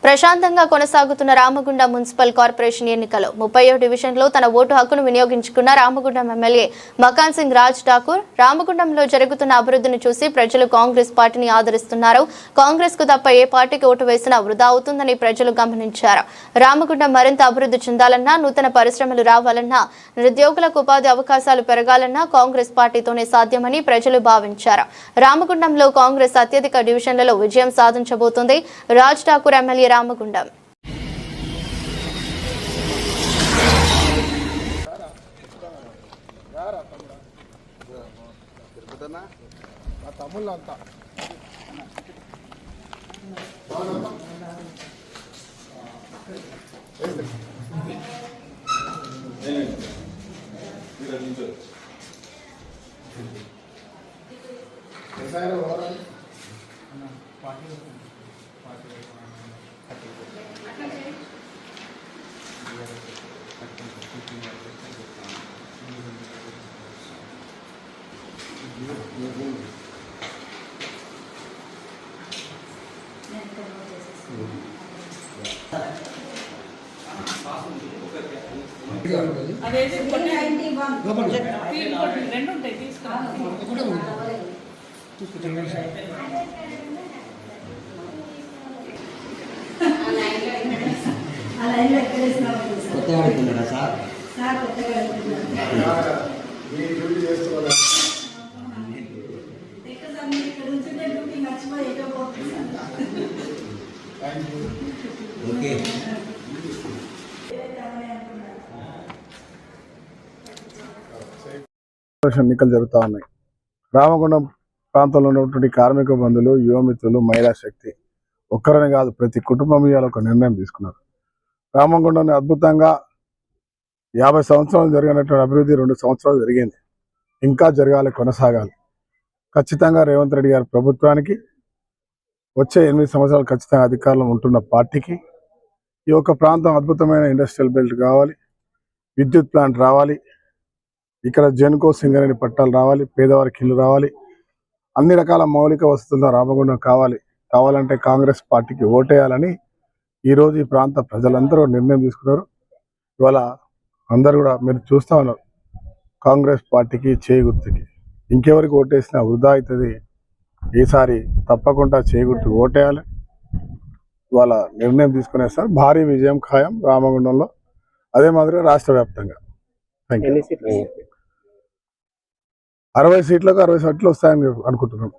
ప్రశాంతంగా కొనసాగుతున్న Ramagundam municipal corporation ఎన్నికలో 30వ డివిజన్లో తన ఓటు హక్కును వినియోగించుకున్న రామగుండం ఎమ్మెల్యే మకాన్ సింగ్ రాజ్ ఠాకూర్ రామగుండంలో జరుగుతున్న అభివృద్ధిని చూసి ప్రజలు కాంగ్రెస్ పార్టీని ఆదరిస్తున్నారు. కాంగ్రెస్ కు తప్ప ఏ పార్టీకి ఓటు వేసినా వృధా అవుతుందని ప్రజలు గమనించారు. రామగుండం మరింత అభివృద్ధి చెందాలన్నా, నూతన పరిశ్రమలు రావాలన్నా, నిరుద్యోగులకు ఉపాధి అవకాశాలు పెరగాలన్నా కాంగ్రెస్ పార్టీతోనే సాధ్యమని ప్రజలు భావించారు. రామగుండంలో కాంగ్రెస్ అత్యధిక డివిజన్లలో విజయం సాధించబోతోంది. రాజ్ ఠాకూర్ ఎమ్మెల్యే రామగుండం. ఎన్నికలు జరుగుతూ ఉన్నాయి. రామగుండం ప్రాంతంలో ఉన్నటువంటి కార్మిక బంధువులు, యువమిత్రులు, మహిళా శక్తి ఒక్కరని కాదు ప్రతి కుటుంబం ఇవాళ ఒక నిర్ణయం తీసుకున్నారు. రామగుండం అద్భుతంగా 50 సంవత్సరాలు జరిగినటువంటి అభివృద్ధి 2 సంవత్సరాలు జరిగింది. ఇంకా జరగాలి, కొనసాగాలి. ఖచ్చితంగా రేవంత్ రెడ్డి గారి ప్రభుత్వానికి వచ్చే 8 సంవత్సరాలు ఖచ్చితంగా అధికారంలో ఉంటున్న పార్టీకి ఈ యొక్క ప్రాంతం అద్భుతమైన ఇండస్ట్రియల్ బెల్ట్ కావాలి, విద్యుత్ ప్లాంట్ రావాలి, ఇక్కడ జెన్కో సింగరేణి పట్టాలు రావాలి, పేదవారికి ఇల్లు రావాలి, అన్ని రకాల మౌలిక వసతులు రామగుండం కావాలంటే కాంగ్రెస్ పార్టీకి ఓటేయాలని ఈరోజు ఈ ప్రాంత ప్రజలందరూ నిర్ణయం తీసుకున్నారు. ఇవాళ అందరూ కూడా మీరు చూస్తూ ఉన్నారు, కాంగ్రెస్ పార్టీకి చేగుర్తుకి ఇంకెవరికి ఓటేసినా వృధా అవుతుంది. ఈసారి తప్పకుండా చేగుర్తుకు ఓటేయాలి. ఇవాళ నిర్ణయం తీసుకునేస్తారు. భారీ విజయం ఖాయం రామగుండంలో, అదే మాదిరిగా రాష్ట్ర వ్యాప్తంగా. 60 సీట్లకు 60 సీట్లు వస్తాయని అనుకుంటున్నాం.